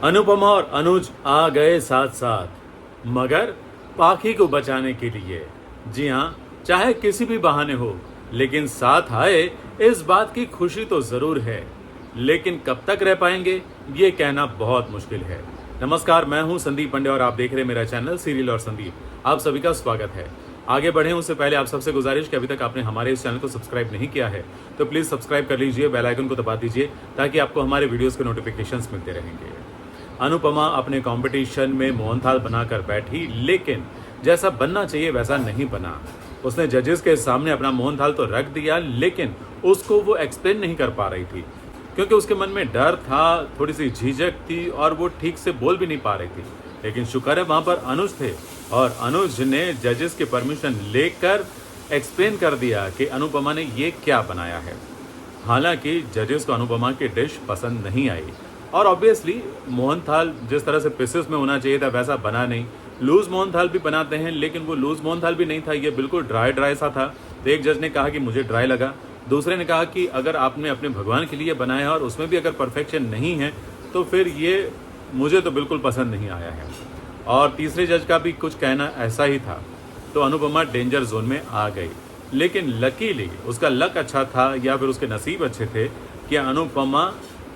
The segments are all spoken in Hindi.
अनुपमा और अनुज आ गए साथ साथ, मगर पाखी को बचाने के लिए। जी हाँ, चाहे किसी भी बहाने हो, लेकिन साथ आए, इस बात की खुशी तो जरूर है। लेकिन कब तक रह पाएंगे, ये कहना बहुत मुश्किल है। नमस्कार, मैं हूं संदीप पांडे और आप देख रहे हैं मेरा चैनल सीरियल और संदीप। आप सभी का स्वागत है। आगे बढ़े उससे पहले आप सबसे गुजारिश कि अभी तक आपने हमारे इस चैनल को सब्सक्राइब नहीं किया है तो प्लीज सब्सक्राइब कर लीजिए, बेल आइकन को दबा दीजिए ताकि आपको हमारे वीडियोस के नोटिफिकेशंस मिलते रहेंगे। अनुपमा अपने कंपटीशन में मोहनथाल बनाकर बैठी, लेकिन जैसा बनना चाहिए वैसा नहीं बना। उसने जजेस के सामने अपना मोहनथाल तो रख दिया, लेकिन उसको वो एक्सप्लेन नहीं कर पा रही थी क्योंकि उसके मन में डर था, थोड़ी सी झिझक थी और वो ठीक से बोल भी नहीं पा रही थी। लेकिन शुक्र है वहां पर अनुज थे और अनुज ने जजेस की परमिशन लेकर एक्सप्लेन कर दिया कि अनुपमा ने ये क्या बनाया है। हालांकि जजेस को अनुपमा की डिश पसंद नहीं आई और ऑब्वियसली मोहनथाल जिस तरह से पीसेस में होना चाहिए था वैसा बना नहीं। लूज मोहनथाल भी बनाते हैं, लेकिन वो लूज मोहनथाल भी नहीं था, ये बिल्कुल ड्राई सा था। तो एक जज ने कहा कि मुझे ड्राई लगा, दूसरे ने कहा कि अगर आपने अपने भगवान के लिए बनाया और उसमें भी अगर परफेक्शन नहीं है तो फिर ये मुझे तो बिल्कुल पसंद नहीं आया है। और तीसरे जज का भी कुछ कहना ऐसा ही था। तो अनुपमा डेंजर जोन में आ गई, लेकिन लकीली उसका लक अच्छा था या फिर उसके नसीब अच्छे थे कि अनुपमा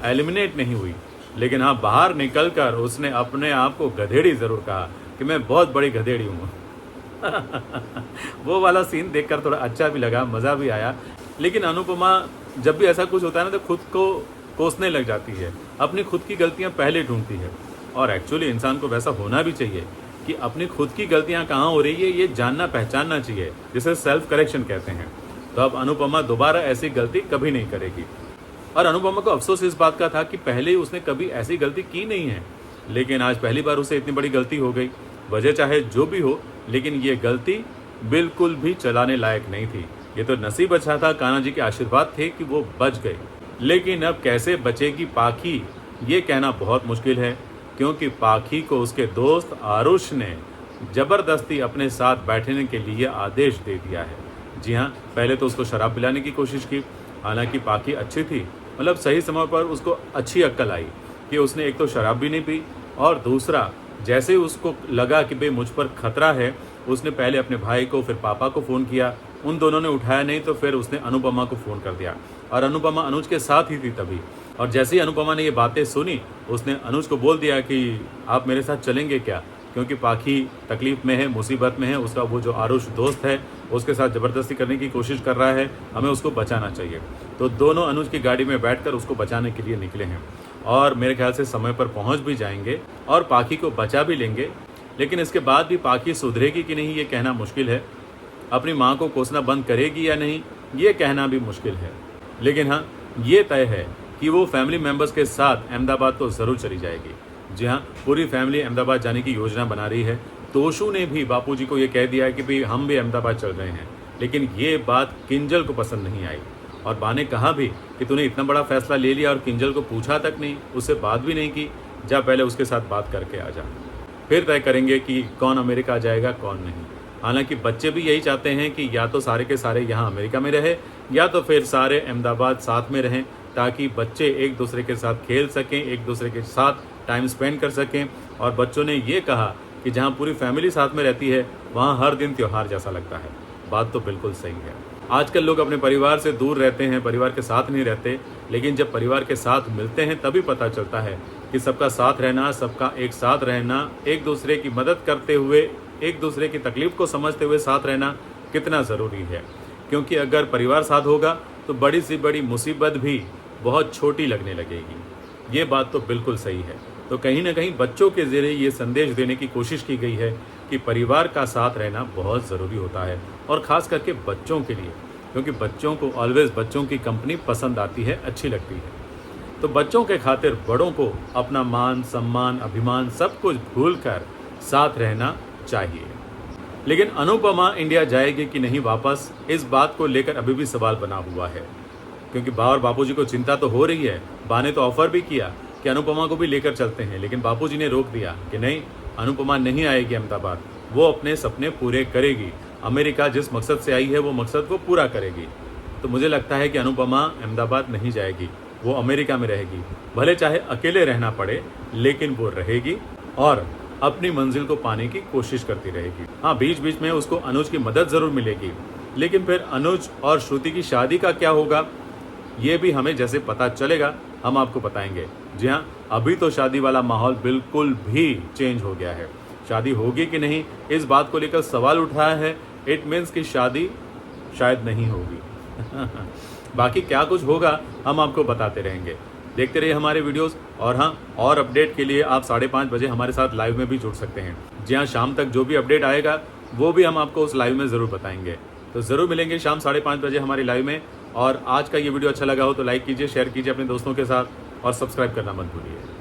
एलिमिनेट नहीं हुई। लेकिन हाँ, बाहर निकलकर उसने अपने आप को गधेड़ी जरूर कहा कि मैं बहुत बड़ी गधेड़ी हूँ। वो वाला सीन देखकर थोड़ा अच्छा भी लगा, मज़ा भी आया। लेकिन अनुपमा जब भी ऐसा कुछ होता है ना तो खुद को कोसने लग जाती है, अपनी खुद की गलतियाँ पहले ढूंढती है। और एक्चुअली इंसान को वैसा होना भी चाहिए कि अपनी खुद की गलतियाँ कहाँ हो रही है ये जानना पहचानना चाहिए, जिसे सेल्फ करेक्शन कहते हैं। तो अब अनुपमा दोबारा ऐसी गलती कभी नहीं करेगी। और अनुपमा को अफसोस इस बात का था कि पहले उसने कभी ऐसी गलती की नहीं है, लेकिन आज पहली बार उसे इतनी बड़ी गलती हो गई। वजह चाहे जो भी हो, लेकिन ये गलती बिल्कुल भी चलाने लायक नहीं थी। ये तो नसीब अच्छा था, कान्हा जी के आशीर्वाद थे कि वो बच गई। लेकिन अब कैसे बचेगी पाखी, ये कहना बहुत मुश्किल है, क्योंकि पाखी को उसके दोस्त आरुष ने जबरदस्ती अपने साथ बैठने के लिए आदेश दे दिया है। जी हाँ, पहले तो उसको शराब पिलाने की कोशिश की। हालांकि पाखी अच्छी थी, मतलब सही समय पर उसको अच्छी अक्ल आई कि उसने एक तो शराब भी नहीं पी और दूसरा जैसे ही उसको लगा कि भाई मुझ पर खतरा है, उसने पहले अपने भाई को फिर पापा को फ़ोन किया। उन दोनों ने उठाया नहीं तो फिर उसने अनुपमा को फ़ोन कर दिया और अनुपमा अनुज के साथ ही थी तभी। और जैसे ही अनुपमा ने ये बातें सुनी, उसने अनुज को बोल दिया कि आप मेरे साथ चलेंगे क्या, क्योंकि पाखी तकलीफ़ में है, मुसीबत में है। उसका वो जो आरुष दोस्त है उसके साथ ज़बरदस्ती करने की कोशिश कर रहा है, हमें उसको बचाना चाहिए। तो दोनों अनुज की गाड़ी में बैठकर उसको बचाने के लिए निकले हैं और मेरे ख्याल से समय पर पहुंच भी जाएंगे और पाखी को बचा भी लेंगे। लेकिन इसके बाद भी पाखी सुधरेगी कि नहीं ये कहना मुश्किल है। अपनी माँ को कोसना बंद करेगी या नहीं ये कहना भी मुश्किल है। लेकिन हाँ, ये तय है कि वो फैमिली मेम्बर्स के साथ अहमदाबाद तो ज़रूर चली जाएगी। जी हाँ, पूरी फैमिली अहमदाबाद जाने की योजना बना रही है। तोशु ने भी बापूजी को ये कह दिया है कि भाई हम भी अहमदाबाद चल रहे हैं। लेकिन ये बात किंजल को पसंद नहीं आई और बा ने कहा भी कि तूने इतना बड़ा फैसला ले लिया और किंजल को पूछा तक नहीं, उससे बात भी नहीं की। जा पहले उसके साथ बात करके आ जा, फिर तय करेंगे कि कौन अमेरिका जाएगा कौन नहीं। हालांकि बच्चे भी यही चाहते हैं कि या तो सारे के सारे यहाँ अमेरिका में रहे या तो फिर सारे अहमदाबाद साथ में रहें, ताकि बच्चे एक दूसरे के साथ खेल सकें, एक दूसरे के साथ टाइम स्पेंड कर सकें। और बच्चों ने ये कहा कि जहाँ पूरी फैमिली साथ में रहती है वहाँ हर दिन त्यौहार जैसा लगता है। बात तो बिल्कुल सही है। आजकल लोग अपने परिवार से दूर रहते हैं, परिवार के साथ नहीं रहते, लेकिन जब परिवार के साथ मिलते हैं तभी पता चलता है कि सबका साथ रहना, सबका एक साथ रहना, एक दूसरे की मदद करते हुए, एक दूसरे की तकलीफ को समझते हुए साथ रहना कितना ज़रूरी है। क्योंकि अगर परिवार साथ होगा तो बड़ी से बड़ी मुसीबत भी बहुत छोटी लगने लगेगी। ये बात तो बिल्कुल सही है। तो कहीं ना कहीं बच्चों के ज़रिए ये संदेश देने की कोशिश की गई है कि परिवार का साथ रहना बहुत ज़रूरी होता है, और ख़ास करके बच्चों के लिए, क्योंकि बच्चों को ऑलवेज़ बच्चों की कंपनी पसंद आती है, अच्छी लगती है। तो बच्चों के खातिर बड़ों को अपना मान सम्मान अभिमान सब कुछ भूलकर साथ रहना चाहिए। लेकिन अनुपमा इंडिया जाएगी कि नहीं वापस, इस बात को लेकर अभी भी सवाल बना हुआ है। क्योंकि बा और बापूजी को चिंता तो हो रही है। बा ने तो ऑफर भी किया कि अनुपमा को भी लेकर चलते हैं, लेकिन बापूजी ने रोक दिया कि नहीं, अनुपमा नहीं आएगी अहमदाबाद, वो अपने सपने पूरे करेगी। अमेरिका जिस मकसद से आई है वो मकसद वो पूरा करेगी। तो मुझे लगता है कि अनुपमा अहमदाबाद नहीं जाएगी। वो अमेरिका में रहेगी, भले चाहे अकेले रहना पड़े, लेकिन वो रहेगी और अपनी मंजिल को पाने की कोशिश करती रहेगी। हाँ, बीच बीच में उसको अनुज की मदद जरूर मिलेगी, लेकिन फिर अनुज और श्रुति की शादी का क्या होगा, ये भी हमें जैसे पता चलेगा हम आपको बताएंगे। जी हाँ, अभी तो शादी वाला माहौल बिल्कुल भी चेंज हो गया है। शादी होगी कि नहीं, इस बात को लेकर सवाल उठाया है। इट मीन्स कि शादी शायद नहीं होगी। बाकी क्या कुछ होगा हम आपको बताते रहेंगे। देखते रहिए हमारे वीडियोस। और हाँ, और अपडेट के लिए आप 5:30 बजे हमारे साथ लाइव में भी जुड़ सकते हैं। जी हाँ, शाम तक जो भी अपडेट आएगा वो भी हम आपको उस लाइव में ज़रूर बताएंगे। तो ज़रूर मिलेंगे शाम 5:30 बजे हमारी लाइव में। और आज का ये वीडियो अच्छा लगा हो तो लाइक कीजिए, शेयर कीजिए अपने दोस्तों के साथ और सब्सक्राइब करना मत भूलिए।